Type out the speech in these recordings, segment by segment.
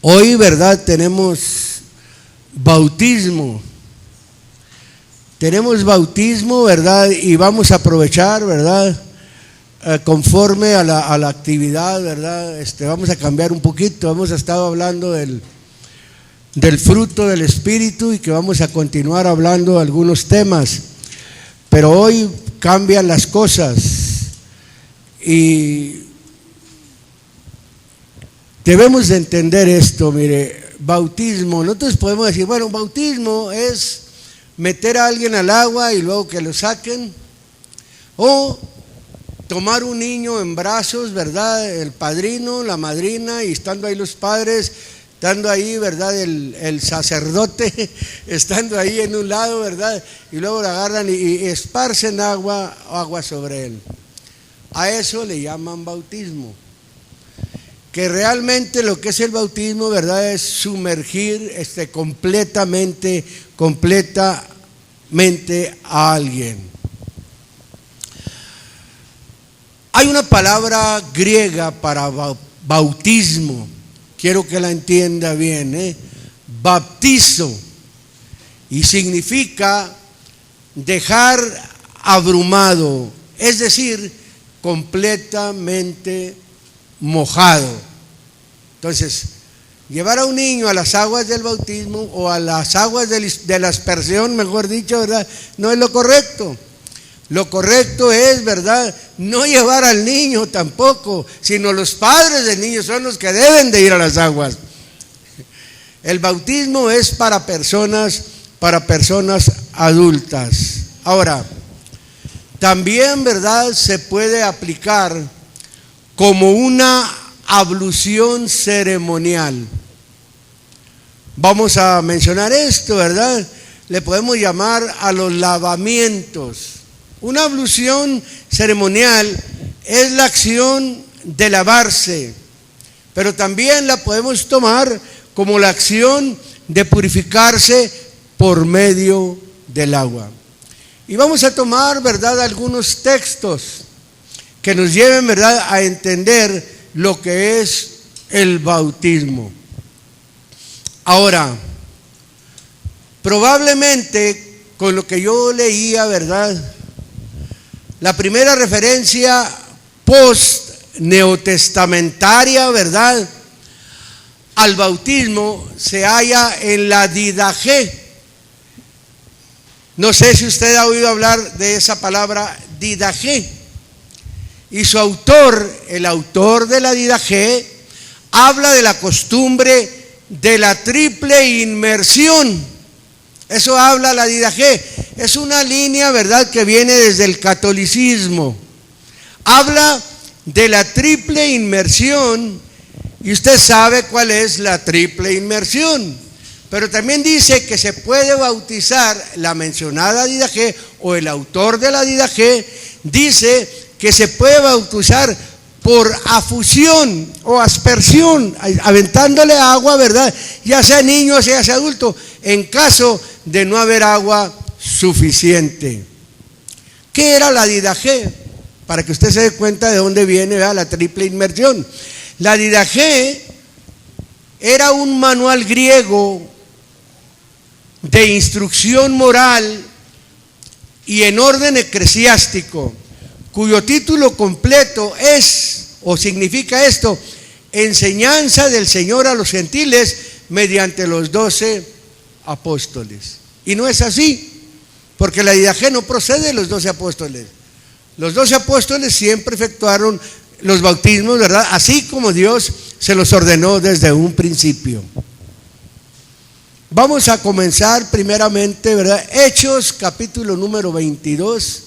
Hoy, ¿verdad? Tenemos bautismo. Tenemos bautismo, ¿verdad? Y vamos a aprovechar, ¿verdad? Conforme a la actividad, ¿verdad? Vamos a cambiar un poquito. Hemos estado hablando del fruto del Espíritu y que vamos a continuar hablando de algunos temas. Pero hoy cambian las cosas y debemos de entender esto. Mire, bautismo, nosotros podemos decir, bueno, bautismo es meter a alguien al agua y luego que lo saquen, o tomar un niño en brazos, ¿verdad? El padrino, la madrina, y estando ahí los padres, estando ahí, ¿verdad? El sacerdote, estando ahí en un lado, ¿verdad? Y luego lo agarran y esparcen agua sobre él. A eso le llaman bautismo. Que realmente lo que es el bautismo, ¿verdad? Es sumergir completamente a alguien. Hay una palabra griega para bautismo, quiero que la entienda bien, baptizo, y significa dejar abrumado, es decir, completamente mojado. Entonces, llevar a un niño a las aguas del bautismo o a las aguas de la aspersión, mejor dicho, ¿verdad? No es lo correcto. Lo correcto es, ¿verdad?, no llevar al niño tampoco, sino los padres del niño son los que deben de ir a las aguas. El bautismo es para personas adultas. Ahora, también, ¿verdad?, se puede aplicar como una ablución ceremonial. Vamos a mencionar esto, ¿verdad? Le podemos llamar a los lavamientos. Una ablución ceremonial es la acción de lavarse, pero también la podemos tomar como la acción de purificarse por medio del agua. Y vamos a tomar, ¿verdad?, algunos textos que nos lleven, ¿verdad?, a entender lo que es el bautismo. Ahora, probablemente con lo que yo leía, ¿verdad?, la primera referencia post-neotestamentaria, ¿verdad?, al bautismo se halla en la Didaché. No sé si usted ha oído hablar de esa palabra Didaché. Y su autor, el autor de la Didaché, habla de la costumbre de la triple inmersión. Eso habla la Didaché. Es una línea, ¿verdad?, que viene desde el catolicismo. Habla de la triple inmersión, y usted sabe cuál es la triple inmersión. Pero también dice que se puede bautizar la mencionada Didaché, o el autor de la Didaché dice que se puede bautizar por afusión o aspersión, aventándole agua, ¿verdad?, ya sea niño, ya sea adulto, en caso de no haber agua suficiente. ¿Qué era la Didaché? Para que usted se dé cuenta de dónde viene, ¿verdad?, la triple inmersión. La Didaché era un manual griego de instrucción moral y en orden eclesiástico, cuyo título completo es, o significa esto: enseñanza del Señor a los gentiles mediante los 12 apóstoles. Y no es así, porque la Didaché no procede de los 12 apóstoles. Los 12 apóstoles siempre efectuaron los bautismos, ¿verdad?, así como Dios se los ordenó desde un principio. Vamos a comenzar primeramente, ¿verdad?, Hechos capítulo número 22.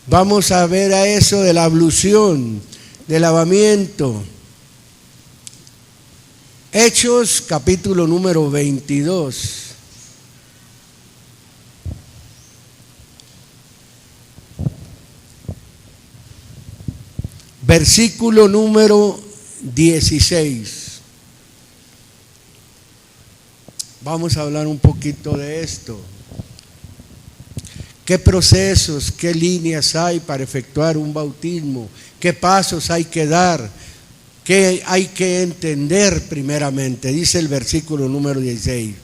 Vamos a ver a eso de la ablución, del lavamiento. Hechos capítulo número 22. Versículo número 16. Vamos a hablar un poquito de esto. ¿Qué procesos, qué líneas hay para efectuar un bautismo? ¿Qué pasos hay que dar que hay que entender primeramente. Dice el versículo número 16.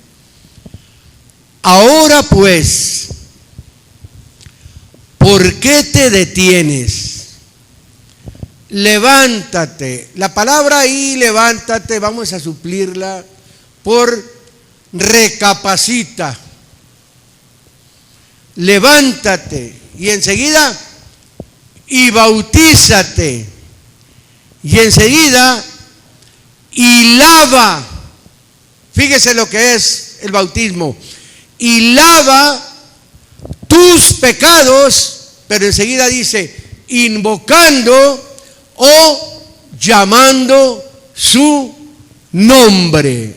Ahora pues, ¿por qué te detienes? Levántate. La palabra ahí, levántate, vamos a suplirla por recapacita. Levántate y enseguida y bautízate y enseguida y lava. Fíjese lo que es el bautismo. Y lava tus pecados, pero enseguida dice invocando o llamando su nombre.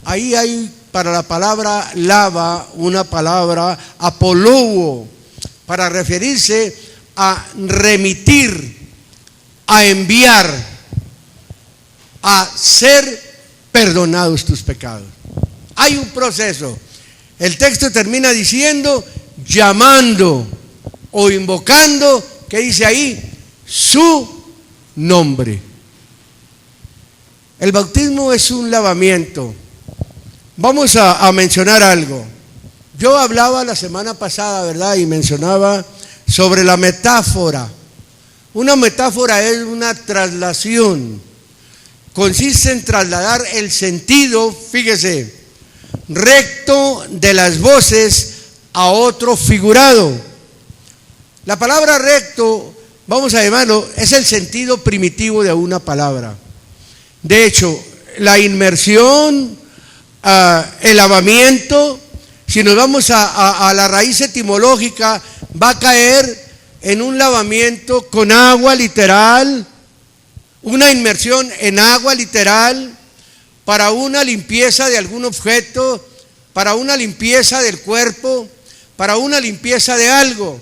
Ahí hay para la palabra lava una palabra apolúo, para referirse a remitir, a enviar, a ser perdonados tus pecados. Hay un proceso. El texto termina diciendo llamando o invocando, ¿qué dice ahí? Su nombre. El bautismo es un lavamiento. Vamos a mencionar algo. Yo hablaba la semana pasada, ¿verdad? Y mencionaba sobre la metáfora. Una metáfora es una traslación. Consiste en trasladar el sentido, fíjese, recto de las voces a otro figurado. La palabra recto, vamos a llamarlo, es el sentido primitivo de una palabra. De hecho, la inmersión, el lavamiento, si nos vamos a la raíz etimológica, va a caer en un lavamiento con agua literal, una inmersión en agua literal, para una limpieza de algún objeto, para una limpieza del cuerpo, para una limpieza de algo.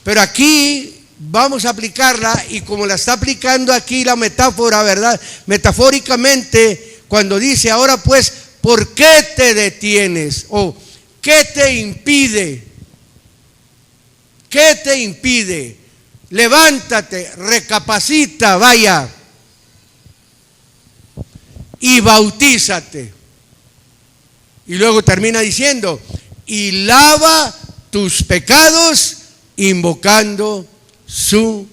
Pero aquí vamos a aplicarla, y como la está aplicando aquí la metáfora, ¿verdad? Metafóricamente, cuando dice, ahora pues, ¿por qué te detienes? O ¿qué te impide? ¿Qué te impide? Levántate, recapacita, vaya, y bautízate. Y luego termina diciendo, y lava tus pecados invocando su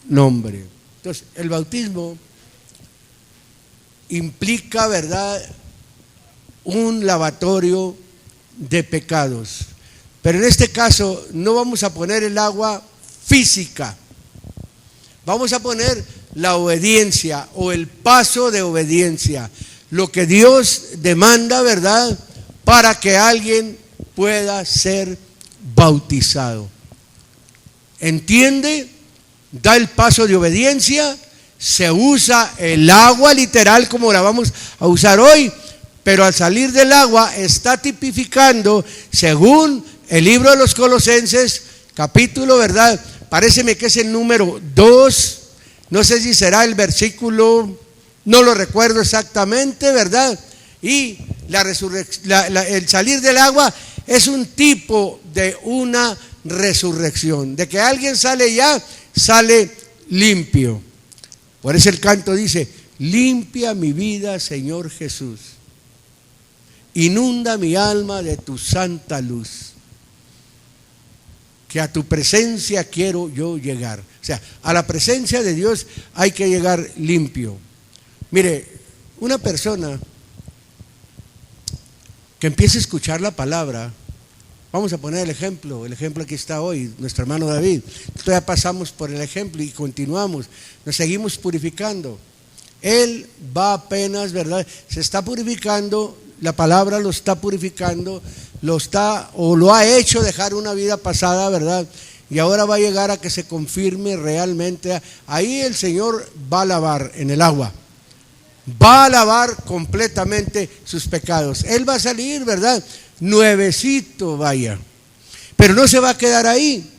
nombre. Entonces, el bautismo implica, ¿verdad?, un lavatorio de pecados. Pero en este caso no vamos a poner el agua física, vamos a poner la obediencia o el paso de obediencia, lo que Dios demanda, ¿verdad?, para que alguien pueda ser bautizado. ¿Entiende? Da el paso de obediencia, se usa el agua literal como la vamos a usar hoy, pero al salir del agua está tipificando, según el libro de los Colosenses, capítulo, ¿verdad?, paréceme que es el número 2, no sé si será el versículo, no lo recuerdo exactamente, ¿verdad? Y el salir del agua es un tipo de una resurrección, de que alguien sale ya, sale limpio. Por eso el canto dice, limpia mi vida, Señor Jesús, inunda mi alma de tu santa luz, que a tu presencia quiero yo llegar. O sea, a la presencia de Dios hay que llegar limpio. Mire, una persona que empiece a escuchar la palabra, vamos a poner el ejemplo aquí está hoy, nuestro hermano David. Todavía pasamos por el ejemplo y continuamos, nos seguimos purificando. Él va apenas, ¿verdad? Se está purificando, la palabra lo está purificando, lo ha hecho dejar una vida pasada, ¿verdad? Y ahora va a llegar a que se confirme realmente. Ahí el Señor va a lavar en el agua, va a lavar completamente sus pecados. Él va a salir, ¿verdad?, nuevecito, vaya. Pero no se va a quedar ahí,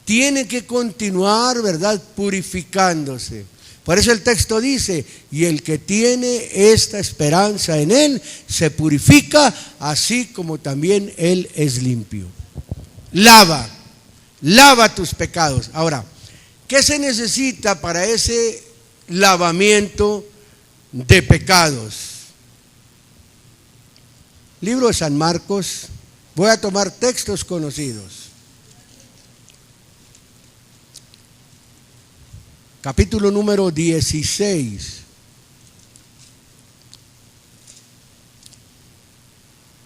tiene que continuar, ¿verdad?, purificándose. Por eso el texto dice, y el que tiene esta esperanza en Él, se purifica, así como también Él es limpio. Lava tus pecados. Ahora, ¿qué se necesita para ese lavamiento de pecados. Libro de San Marcos, voy a tomar textos conocidos. Capítulo número 16.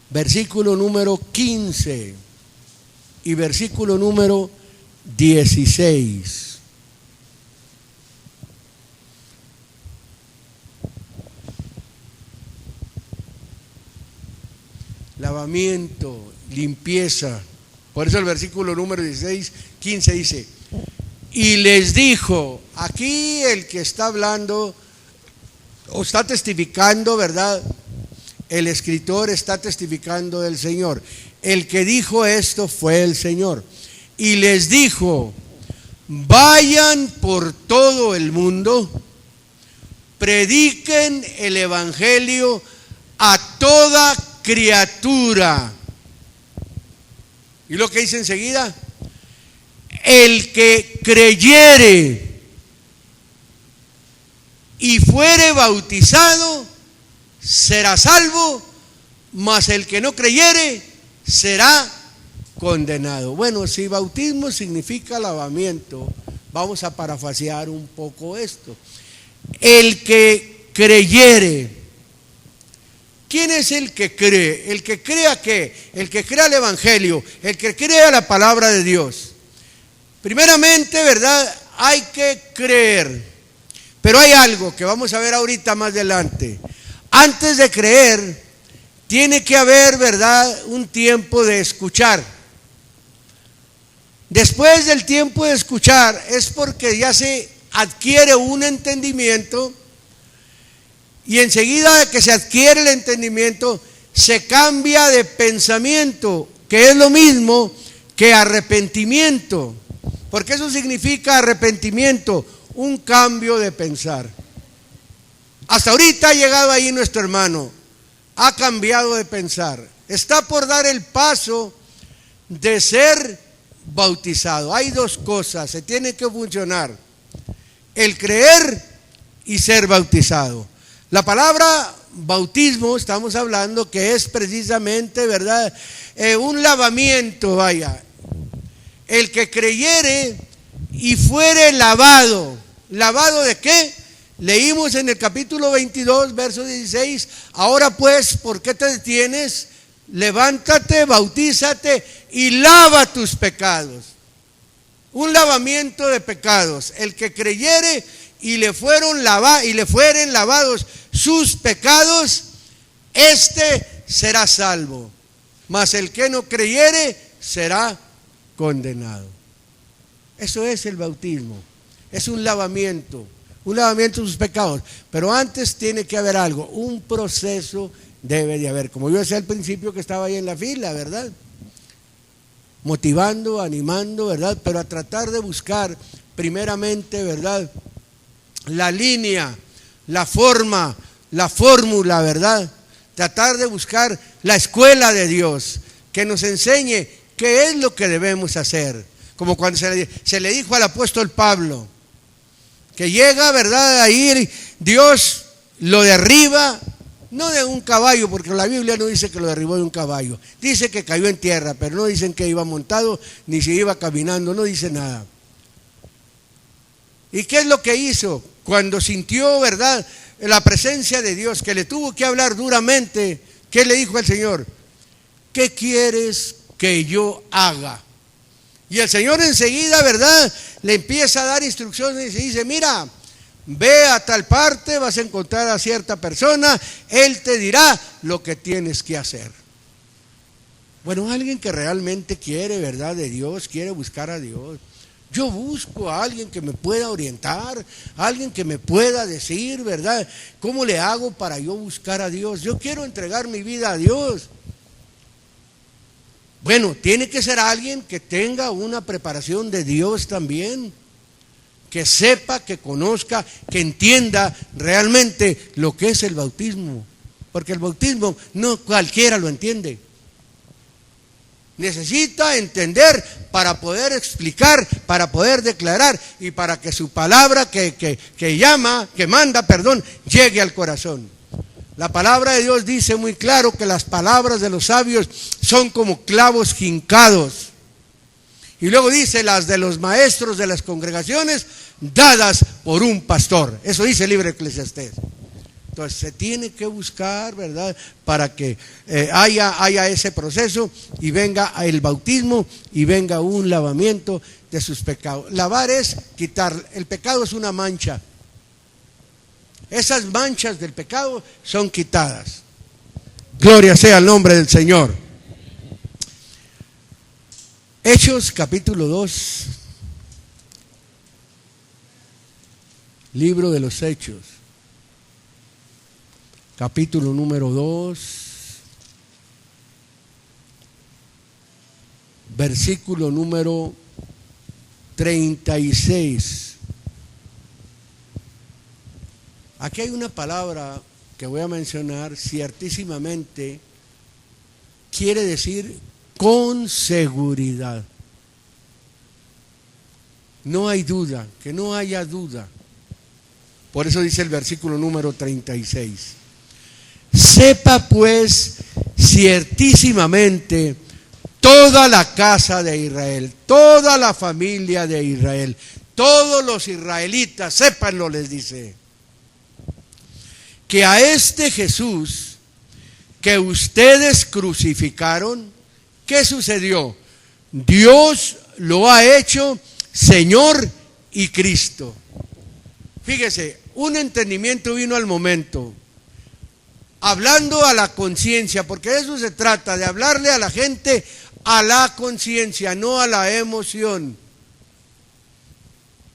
Versículo número 15 y versículo número 16. Lavamiento, limpieza. Por eso el versículo número 16, 15 dice: y les dijo, aquí el que está hablando o está testificando, ¿verdad? El escritor está testificando del Señor. El que dijo esto fue el Señor. Y les dijo: vayan por todo el mundo, prediquen el evangelio a toda criatura. ¿Y lo que dice enseguida? El que creyere y fuere bautizado será salvo, mas el que no creyere será condenado. Bueno, si bautismo significa lavamiento, vamos a parafrasear un poco esto. El que creyere. ¿Quién es el que cree? ¿El que crea qué? El que crea el evangelio, el que crea la palabra de Dios. Primeramente, ¿verdad? Hay que creer. Pero hay algo que vamos a ver ahorita más adelante. Antes de creer, tiene que haber, ¿verdad?, un tiempo de escuchar. Después del tiempo de escuchar es porque ya se adquiere un entendimiento, y enseguida de que se adquiere el entendimiento, se cambia de pensamiento, que es lo mismo que arrepentimiento. Porque eso significa arrepentimiento, un cambio de pensar. Hasta ahorita ha llegado ahí nuestro hermano, ha cambiado de pensar, está por dar el paso de ser bautizado. Hay dos cosas, se tiene que funcionar: el creer y ser bautizado. La palabra bautismo, estamos hablando que es precisamente, ¿verdad?, un lavamiento, vaya. El que creyere y fuere lavado. ¿Lavado de qué? Leímos en el capítulo 22, verso 16: ahora pues, ¿por qué te detienes? Levántate, bautízate y lava tus pecados. Un lavamiento de pecados. El que creyere y le fueren lavados sus pecados, este será salvo. Mas el que no creyere será condenado. Eso es el bautismo. Es un lavamiento de sus pecados. Pero antes tiene que haber algo, un proceso debe de haber. Como yo decía al principio que estaba ahí en la fila, ¿verdad? Motivando, animando, ¿verdad? Pero a tratar de buscar primeramente, ¿verdad?, la línea, la forma, la fórmula, ¿verdad? Tratar de buscar la escuela de Dios que nos enseñe qué es lo que debemos hacer. Como cuando se le dijo al apóstol Pablo, que llega, ¿verdad?, ahí Dios lo derriba, no de un caballo, porque la Biblia no dice que lo derribó de un caballo, dice que cayó en tierra, pero no dicen que iba montado, ni si iba caminando, no dice nada. ¿Y qué es lo que hizo? Cuando sintió, ¿verdad?, la presencia de Dios, que le tuvo que hablar duramente, ¿qué le dijo al Señor? ¿Qué quieres que yo haga? Y el Señor enseguida, ¿verdad?, le empieza a dar instrucciones y dice: mira, ve a tal parte, vas a encontrar a cierta persona, él te dirá lo que tienes que hacer. Bueno, alguien que realmente quiere, ¿verdad?, de Dios, quiere buscar a Dios. Yo busco a alguien que me pueda orientar, alguien que me pueda decir, ¿verdad?, ¿cómo le hago para yo buscar a Dios? Yo quiero entregar mi vida a Dios. Bueno, tiene que ser alguien que tenga una preparación de Dios también, que sepa, que conozca, que entienda realmente lo que es el bautismo, porque el bautismo no cualquiera lo entiende. Necesita entender para poder explicar, para poder declarar y para que su palabra que manda, llegue al corazón. La palabra de Dios dice muy claro que las palabras de los sabios son como clavos hincados. Y luego dice las de los maestros de las congregaciones dadas por un pastor. Eso dice el libro de Eclesiastés. Entonces se tiene que buscar, ¿verdad?, para que haya ese proceso y venga el bautismo y venga un lavamiento de sus pecados. Lavar es quitar, el pecado es una mancha. Esas manchas del pecado son quitadas. Gloria sea el nombre del Señor. Hechos capítulo 2. Libro de los Hechos. Capítulo número 2, versículo número 36. Aquí hay una palabra que voy a mencionar, ciertísimamente, quiere decir con seguridad. No hay duda, que no haya duda. Por eso dice el versículo número 36. Sepa pues ciertísimamente toda la casa de Israel, toda la familia de Israel, todos los israelitas, sépanlo, les dice, que a este Jesús que ustedes crucificaron, ¿qué sucedió? Dios lo ha hecho Señor y Cristo. Fíjese, un entendimiento vino al momento. Hablando a la conciencia, porque de eso se trata, de hablarle a la gente a la conciencia, no a la emoción.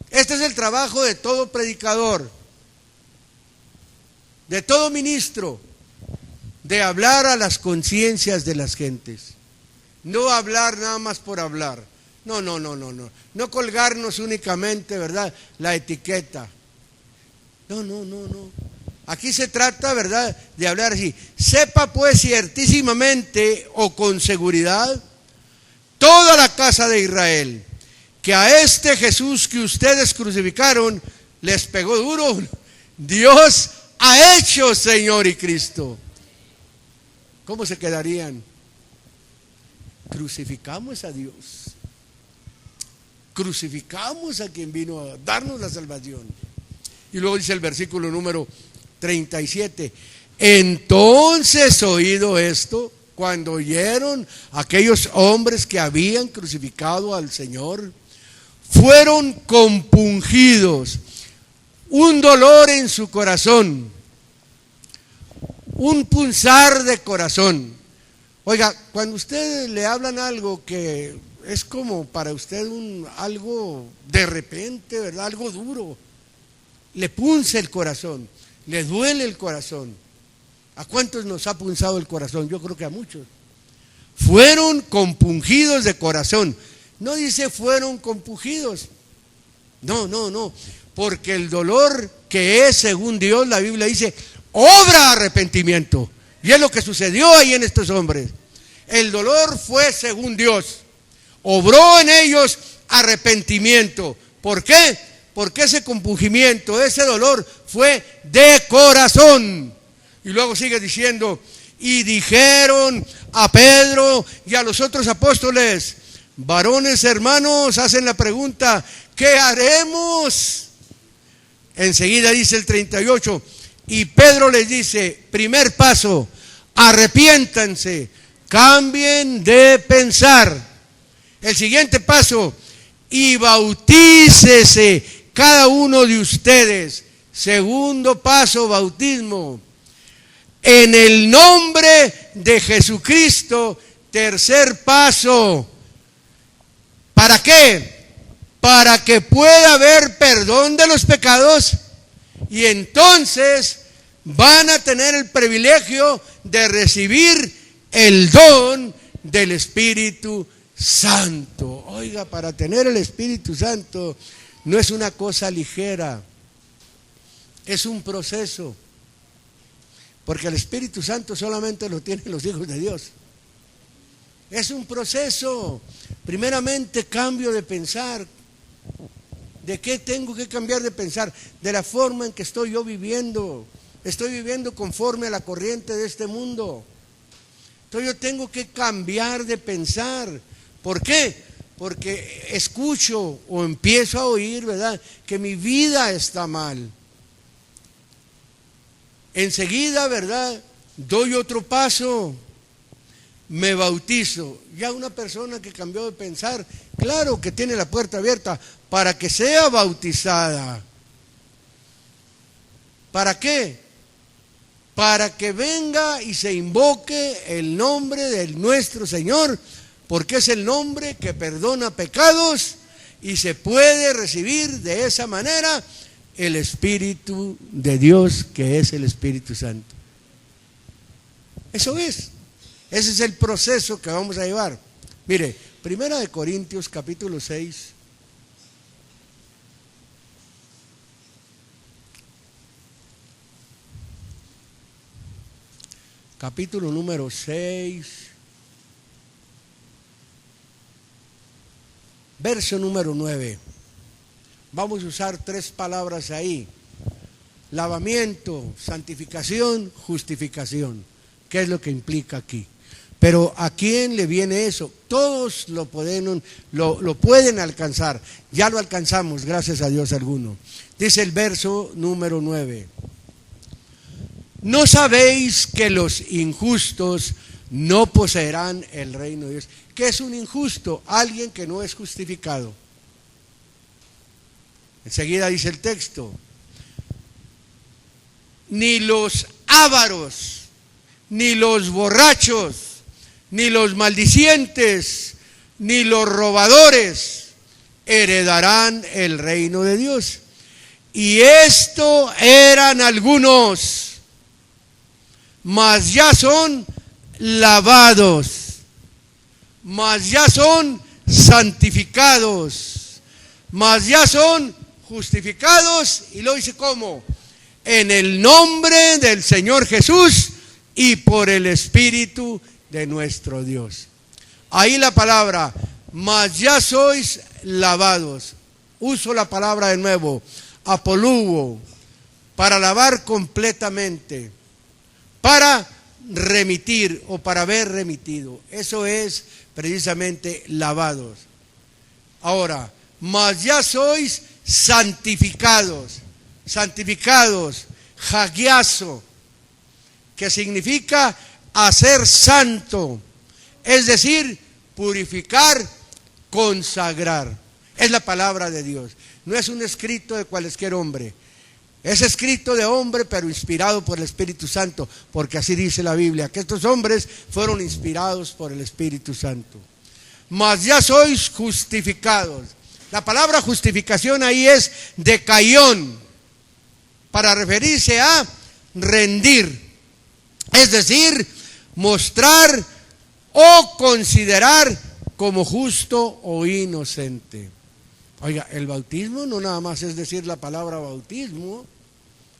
Este es el trabajo de todo predicador, de todo ministro, de hablar a las conciencias de las gentes. No hablar nada más por hablar. No colgarnos únicamente, ¿verdad?, la etiqueta. No. Aquí se trata, ¿verdad?, de hablar así. Sepa pues ciertísimamente o con seguridad toda la casa de Israel que a este Jesús que ustedes crucificaron les pegó duro. Dios ha hecho Señor y Cristo. ¿Cómo se quedarían? Crucificamos a Dios. Crucificamos a quien vino a darnos la salvación. Y luego dice el versículo número 37. Entonces, oído esto, cuando oyeron aquellos hombres que habían crucificado al Señor, fueron compungidos, un dolor en su corazón, un punzar de corazón. Oiga, cuando ustedes le hablan algo que es como para usted algo de repente, ¿verdad?, algo duro, le punza el corazón, le duele el corazón. ¿A cuántos nos ha punzado el corazón? Yo creo que a muchos. Fueron compungidos de corazón. No dice fueron compungidos. No. Porque el dolor que es según Dios, la Biblia dice, obra arrepentimiento. Y es lo que sucedió ahí en estos hombres. El dolor fue según Dios. Obró en ellos arrepentimiento. ¿Por qué? Porque ese compungimiento, ese dolor fue de corazón. Y luego sigue diciendo, y dijeron a Pedro y a los otros apóstoles, varones hermanos, hacen la pregunta, ¿qué haremos? Enseguida dice el 38, y Pedro les dice, primer paso, arrepiéntanse, cambien de pensar. El siguiente paso, y bautícese cada uno de ustedes. Segundo paso, bautismo. En el nombre de Jesucristo. Tercer paso. ¿Para qué? Para que pueda haber perdón de los pecados y entonces van a tener el privilegio de recibir el don del Espíritu Santo. Oiga, para tener el Espíritu Santo no es una cosa ligera, es un proceso, porque el Espíritu Santo solamente lo tienen los hijos de Dios. Es un proceso. Primeramente, cambio de pensar. ¿De qué tengo que cambiar de pensar? De la forma en que estoy yo viviendo. Estoy viviendo conforme a la corriente de este mundo. Entonces yo tengo que cambiar de pensar. ¿Por qué? Porque escucho o empiezo a oír, ¿verdad?, que mi vida está mal. Enseguida, ¿verdad?, doy otro paso, me bautizo. Ya una persona que cambió de pensar, claro que tiene la puerta abierta para que sea bautizada. ¿Para qué? Para que venga y se invoque el nombre de nuestro Señor, porque es el nombre que perdona pecados y se puede recibir de esa manera el Espíritu de Dios, que es el Espíritu Santo. Eso es. Ese es el proceso que vamos a llevar. Mire, 1 Corintios capítulo 6. Capítulo número 6. Verso número 9. Vamos a usar 3 palabras ahí: lavamiento, santificación, justificación. ¿Qué es lo que implica aquí? Pero ¿a quién le viene eso? Todos lo pueden alcanzar. Ya lo alcanzamos, gracias a Dios alguno. Dice el verso número 9. ¿No sabéis que los injustos no poseerán el reino de Dios? ¿Qué es un injusto? Alguien que no es justificado. Enseguida dice el texto: ni los ávaros, ni los borrachos, ni los maldicientes, ni los robadores heredarán el reino de Dios. Y esto eran algunos, mas ya son lavados, mas ya son santificados, mas ya son justificados. Y lo dice ¿cómo? En el nombre del Señor Jesús y por el Espíritu de nuestro Dios. Ahí la palabra, mas ya sois lavados. Uso la palabra de nuevo, apoluo, para lavar completamente, para remitir o para haber remitido. Eso es precisamente lavados. Ahora, mas ya sois santificados. Santificados, hagiazo, que significa hacer santo, es decir, purificar, consagrar. Es la palabra de Dios. No es un escrito de cualquier hombre. Es escrito de hombre, pero inspirado por el Espíritu Santo, porque así dice la Biblia, que estos hombres fueron inspirados por el Espíritu Santo. Mas ya sois justificados. La palabra justificación ahí es decaión, para referirse a rendir, es decir, mostrar o considerar como justo o inocente. Oiga, el bautismo no nada más es decir la palabra bautismo.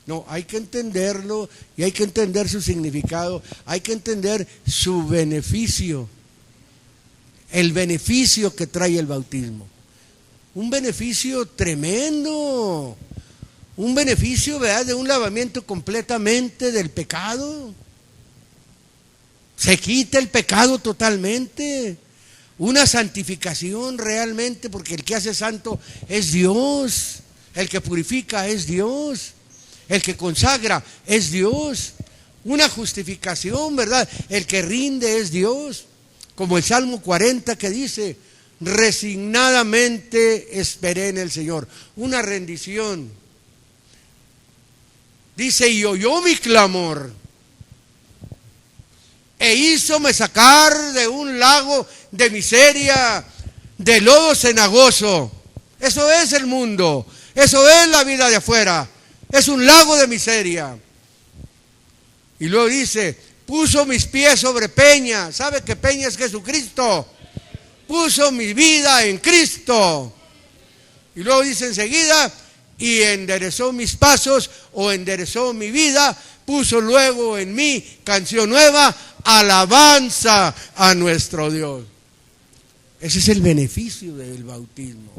No, hay que entenderlo y hay que entender su significado, hay que entender su beneficio, el beneficio que trae el bautismo. Un beneficio tremendo, un beneficio, ¿verdad?, de un lavamiento completamente del pecado. Se quita el pecado totalmente. Una santificación realmente, porque el que hace santo es Dios, el que purifica es Dios, el que consagra es Dios. Una justificación, ¿verdad? El que rinde es Dios, como el Salmo 40 que dice: resignadamente esperé en el Señor. Una rendición. Dice: y oyó mi clamor, e hízome sacar de un lago de miseria, de lodo cenagoso. Eso es el mundo, eso es la vida de afuera, es un lago de miseria. Y luego dice: puso mis pies sobre peña. ¿Sabe qué peña es Jesucristo? Puso mi vida en Cristo. Y luego dice enseguida: y enderezó mis pasos, o enderezó mi vida, puso luego en mí canción nueva, alabanza a nuestro Dios. Ese es el beneficio del bautismo.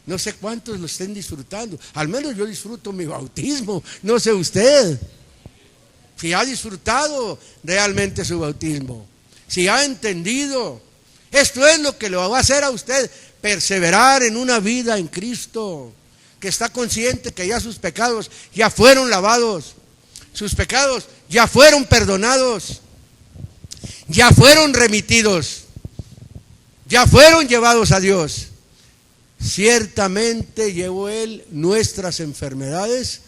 No sé cuántos lo estén disfrutando. Al menos yo disfruto mi bautismo. No sé usted. Si ha disfrutado realmente su bautismo. Si ha entendido. Esto es lo que lo va a hacer a usted perseverar en una vida en Cristo. Que está consciente que ya sus pecados ya fueron lavados. Sus pecados ya fueron perdonados. Ya fueron remitidos. Ya fueron llevados a Dios. Ciertamente llevó Él nuestras enfermedades.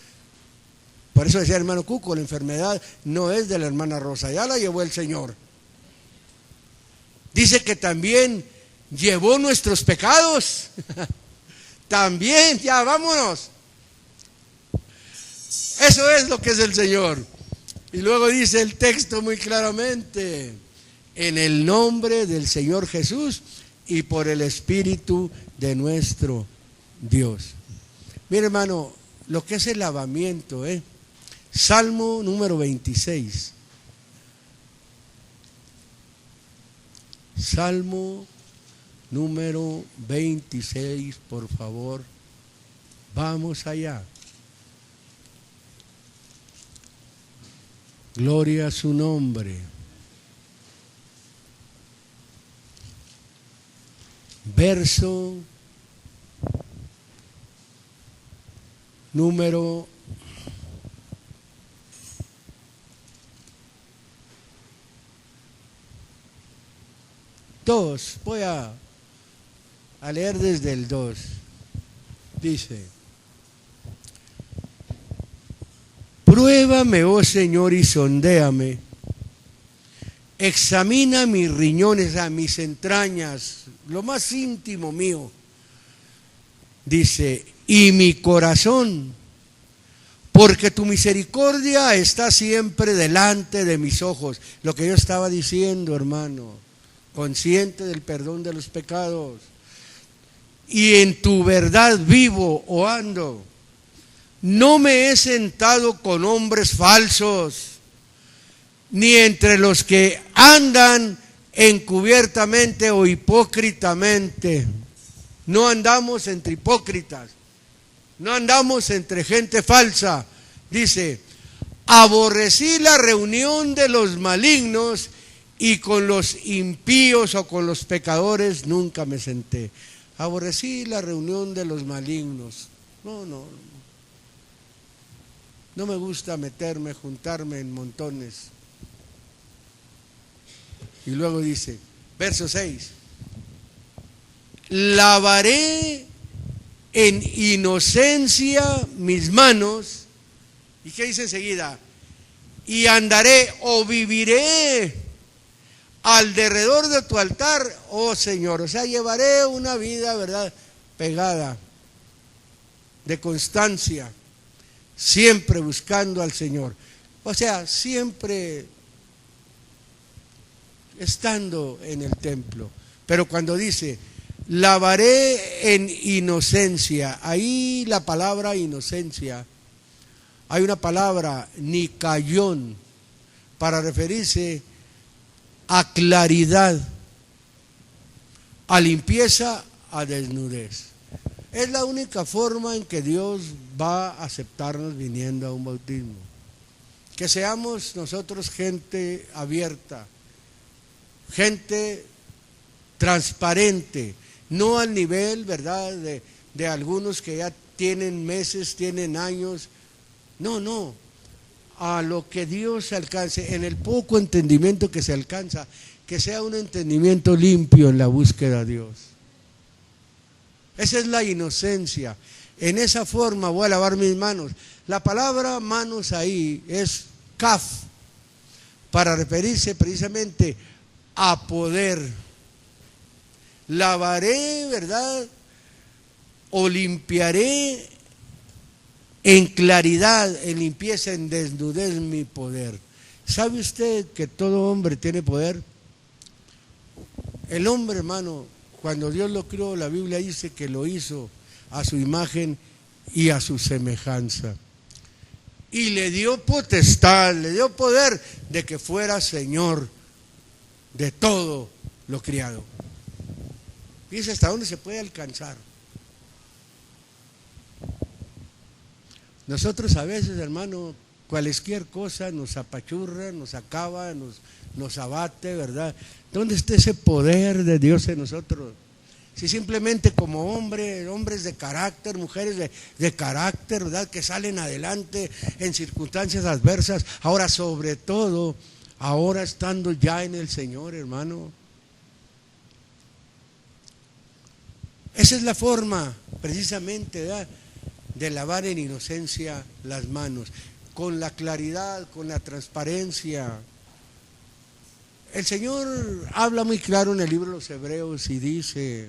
Por eso decía el hermano Cuco, la enfermedad no es de la hermana Rosa, ya la llevó el Señor. Dice que también llevó nuestros pecados. También, ya vámonos. Eso es lo que es el Señor. Y luego dice el texto muy claramente, en el nombre del Señor Jesús y por el Espíritu de nuestro Dios. Mire, hermano, lo que es el lavamiento, Salmo número 26. Salmo número 26, por favor. Vamos allá. Gloria a su nombre. Verso número 2. Voy a leer desde el 2. Dice: pruébame, oh Señor, y sondéame. Examina mis riñones, a mis entrañas, lo más íntimo mío. Dice, y mi corazón, porque tu misericordia está siempre delante de mis ojos. Lo que yo estaba diciendo, hermano, consciente del perdón de los pecados. Y en tu verdad vivo o ando. No me he sentado con hombres falsos, ni entre los que andan encubiertamente o hipócritamente. No andamos entre hipócritas, no andamos entre gente falsa. Dice, aborrecí la reunión de los malignos y con los impíos o con los pecadores nunca me senté. Aborrecí la reunión de los malignos. No me gusta meterme, juntarme en montones. Y luego dice, verso 6, lavaré en inocencia mis manos. ¿Y qué dice enseguida? Y andaré o viviré al derredor de tu altar, oh Señor. O sea, llevaré una vida, ¿verdad?, pegada, de constancia, siempre buscando al Señor. O sea, siempre estando en el templo. Pero cuando dice, lavaré en inocencia, ahí la palabra inocencia, hay una palabra, nicayón, para referirse a claridad, a limpieza, a desnudez. Es la única forma en que Dios va a aceptarnos viniendo a un bautismo. Que seamos nosotros gente abierta, gente transparente, no al nivel, ¿verdad?, de algunos que ya tienen meses, tienen años. No, a lo que Dios alcance, en el poco entendimiento que se alcanza, que sea un entendimiento limpio en la búsqueda de Dios. Esa es la inocencia. En esa forma voy a lavar mis manos. La palabra manos ahí es kaf, para referirse precisamente a poder. Lavaré, ¿verdad?, o limpiaré en claridad, en limpieza, en desnudez mi poder. ¿Sabe usted que todo hombre tiene poder? El hombre, hermano, cuando Dios lo creó, la Biblia dice que lo hizo a su imagen y a su semejanza. y le dio potestad, le dio poder de que fuera Señor de todo lo criado. Fíjese hasta dónde se puede alcanzar. Nosotros a veces, hermano, cualquier cosa nos apachurra, nos acaba, nos abate, ¿verdad? ¿Dónde está ese poder de Dios en nosotros? Si simplemente como hombres de carácter, mujeres de carácter, ¿verdad? Que salen adelante en circunstancias adversas, ahora sobre todo, ahora estando ya en el Señor, hermano. Esa es la forma, precisamente, ¿verdad?, de lavar en inocencia las manos, con la claridad, con la transparencia. El Señor habla muy claro en el libro de los Hebreos y dice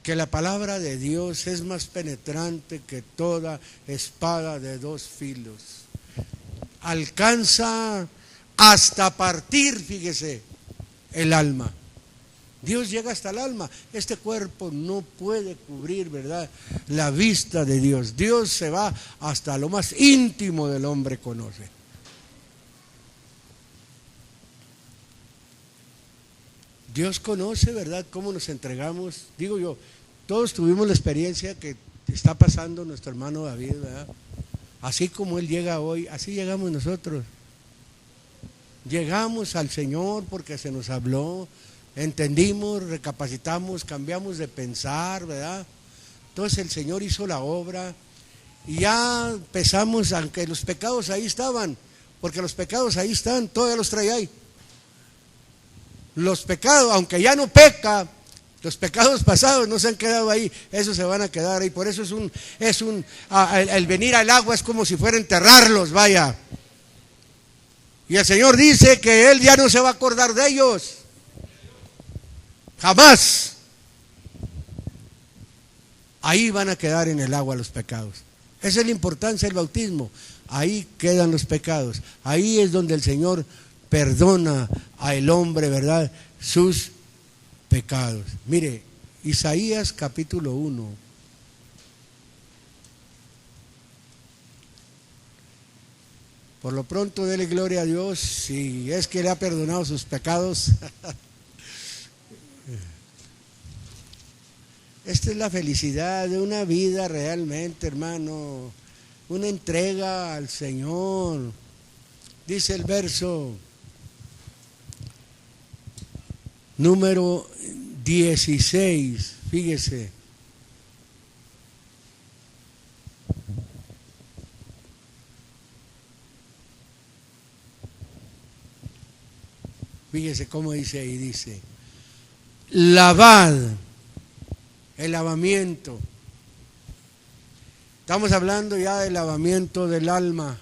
que la palabra de Dios es más penetrante que toda espada de dos filos. Alcanza hasta partir, fíjese, el alma. Dios llega hasta el alma. Este cuerpo no puede cubrir, ¿verdad?, la vista de Dios. Dios se va hasta lo más íntimo del hombre conoce. Dios conoce, ¿verdad?, cómo nos entregamos. Digo yo, todos tuvimos la experiencia que está pasando nuestro hermano David, ¿verdad? Así como él llega hoy, así llegamos nosotros. Llegamos al Señor porque se nos habló, entendimos, recapacitamos, cambiamos de pensar, ¿verdad? Entonces el Señor hizo la obra y ya empezamos, aunque los pecados ahí estaban, porque los pecados ahí están, todavía los trae ahí. Los pecados, aunque ya no peca, los pecados pasados no se han quedado ahí, esos se van a quedar ahí. Por eso el venir al agua es como si fuera a enterrarlos, vaya. Y el Señor dice que Él ya no se va a acordar de ellos. Jamás. Ahí van a quedar en el agua los pecados. Esa es la importancia del bautismo. Ahí quedan los pecados. Ahí es donde el Señor perdona al hombre, ¿verdad?, sus pecados. Mire, Isaías capítulo 1. Por lo pronto, dele gloria a Dios si es que le ha perdonado sus pecados. Esta es la felicidad de una vida realmente, hermano, una entrega al Señor. Dice el verso número 16, fíjese. Fíjese cómo dice ahí, dice, lavad, el lavamiento. Estamos hablando ya del lavamiento del alma,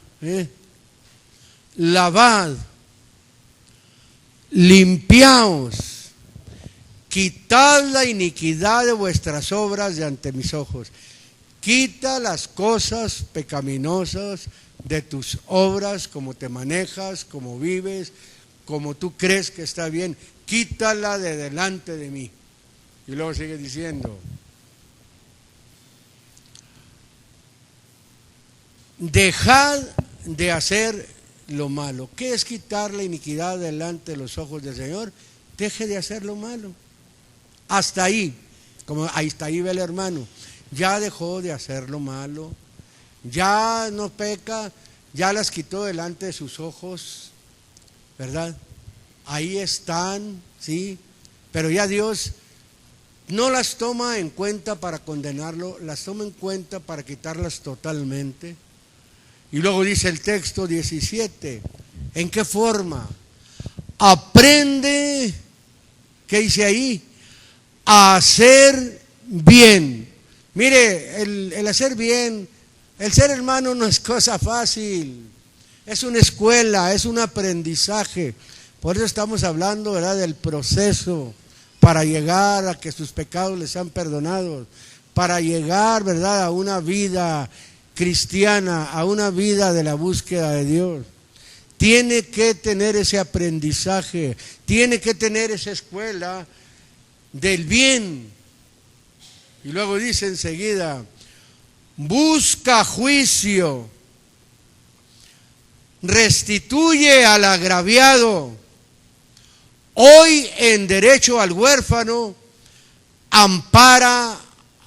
lavad, limpiaos, quitad la iniquidad de vuestras obras de ante mis ojos. Quita las cosas pecaminosas de tus obras, como te manejas, como vives, como tú crees que está bien. Quítala de delante de mí. Y luego sigue diciendo, dejad de hacer lo malo. ¿Qué es quitar la iniquidad delante de los ojos del Señor? Deje de hacer lo malo. Hasta ahí, como hasta ahí ve el hermano, ya dejó de hacer lo malo, ya no peca, ya las quitó delante de sus ojos, ¿verdad? Ahí están, sí, pero ya Dios no las toma en cuenta para condenarlo, las toma en cuenta para quitarlas totalmente. Y luego dice el texto 17, ¿en qué forma? Aprende, ¿qué dice ahí? A hacer bien. Mire, el hacer bien, el ser hermano no es cosa fácil, es una escuela, es un aprendizaje. Por eso estamos hablando, ¿verdad?, del proceso para llegar a que sus pecados les sean perdonados, para llegar, ¿verdad?, a una vida cristiana, a una vida de la búsqueda de Dios. Tiene que tener ese aprendizaje, tiene que tener esa escuela del bien. Y luego dice enseguida, busca juicio, restituye al agraviado, hoy en derecho al huérfano, ampara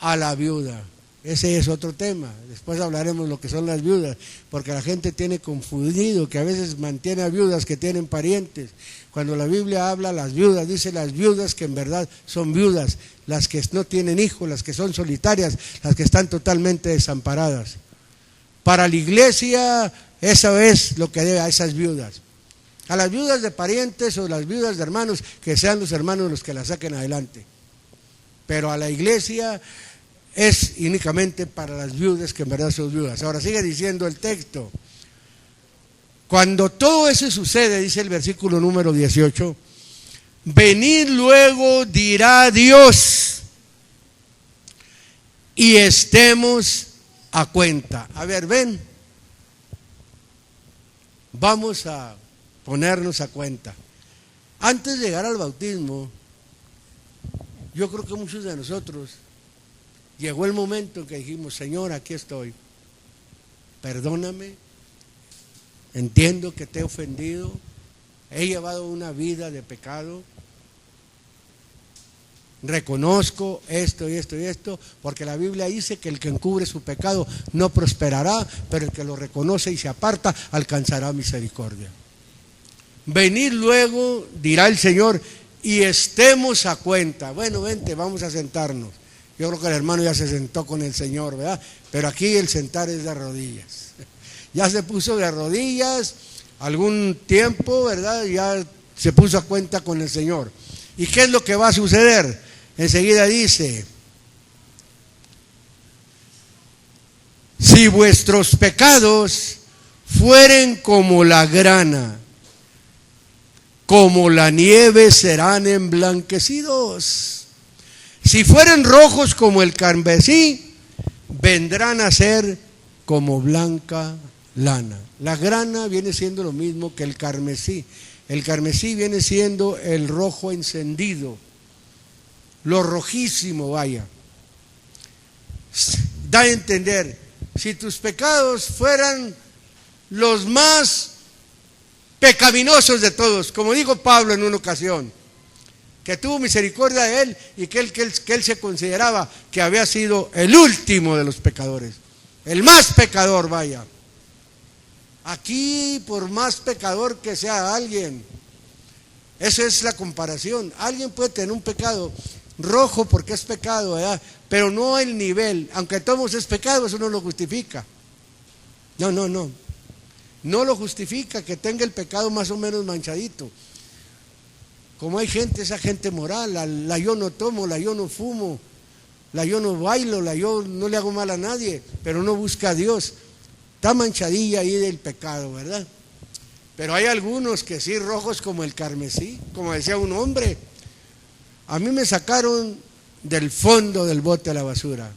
a la viuda. Ese es otro tema. Después hablaremos lo que son las viudas, porque la gente tiene confundido que a veces mantiene a viudas que tienen parientes. Cuando la Biblia habla las viudas, dice las viudas que en verdad son viudas, las que no tienen hijos, las que son solitarias, las que están totalmente desamparadas. Para la iglesia, eso es lo que debe a esas viudas. A las viudas de parientes o las viudas de hermanos, que sean los hermanos los que la saquen adelante. Pero a la iglesia es únicamente para las viudas que en verdad son viudas. Ahora sigue diciendo el texto. Cuando todo eso sucede, dice el versículo número 18, venid luego, dirá Dios, y estemos a cuenta. A ver, ven, vamos a ponernos a cuenta. Antes de llegar al bautismo, yo creo que muchos de nosotros llegó el momento en que dijimos, Señor, aquí estoy, perdóname, entiendo que te he ofendido, he llevado una vida de pecado, reconozco esto y esto y esto, porque la Biblia dice que el que encubre su pecado no prosperará, pero el que lo reconoce y se aparta alcanzará misericordia. Venid luego, dirá el Señor, y estemos a cuenta. Bueno, vente, vamos a sentarnos. Yo creo que el hermano ya se sentó con el Señor, ¿verdad? Pero aquí el sentar es de rodillas. Ya se puso de rodillas algún tiempo, ¿verdad? Ya se puso a cuenta con el Señor. ¿Y qué es lo que va a suceder? Enseguida dice, si vuestros pecados fueren como la grana, como la nieve serán emblanquecidos. Si fueren rojos como el carmesí, vendrán a ser como blanca lana. La grana viene siendo lo mismo que el carmesí. El carmesí viene siendo el rojo encendido, lo rojísimo, vaya. Da a entender, si tus pecados fueran los más pecaminosos de todos, como dijo Pablo en una ocasión, que tuvo misericordia de él y que él se consideraba que había sido el último de los pecadores, el más pecador, vaya. Aquí, por más pecador que sea alguien, esa es la comparación. Alguien puede tener un pecado rojo porque es pecado, ¿verdad? Pero no el nivel, aunque todos es pecado, eso no lo justifica. No lo justifica que tenga el pecado más o menos manchadito. Como hay gente, esa gente moral, la yo no tomo, la yo no fumo, la yo no bailo, la yo no le hago mal a nadie, pero no busca a Dios. Está manchadilla ahí del pecado, ¿verdad? Pero hay algunos que sí, rojos como el carmesí, como decía un hombre. A mí me sacaron del fondo del bote a la basura.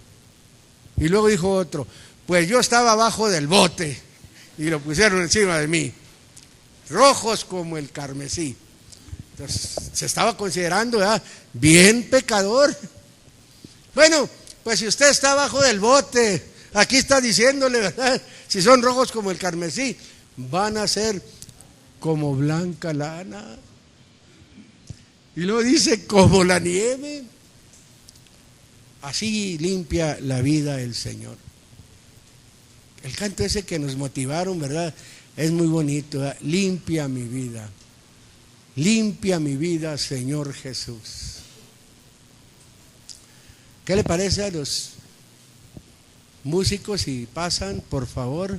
Y luego dijo otro, pues yo estaba abajo del bote y lo pusieron encima de mí. Rojos como el carmesí. Entonces, se estaba considerando, ¿verdad?, bien pecador. Bueno, pues si usted está abajo del bote, aquí está diciéndole, ¿verdad?, si son rojos como el carmesí, van a ser como blanca lana. Y luego dice, como la nieve. Así limpia la vida el Señor. El canto ese que nos motivaron, ¿verdad?, es muy bonito, ¿verdad? Limpia mi vida. Limpia mi vida, Señor Jesús. ¿Qué le parece a los músicos si pasan, por favor?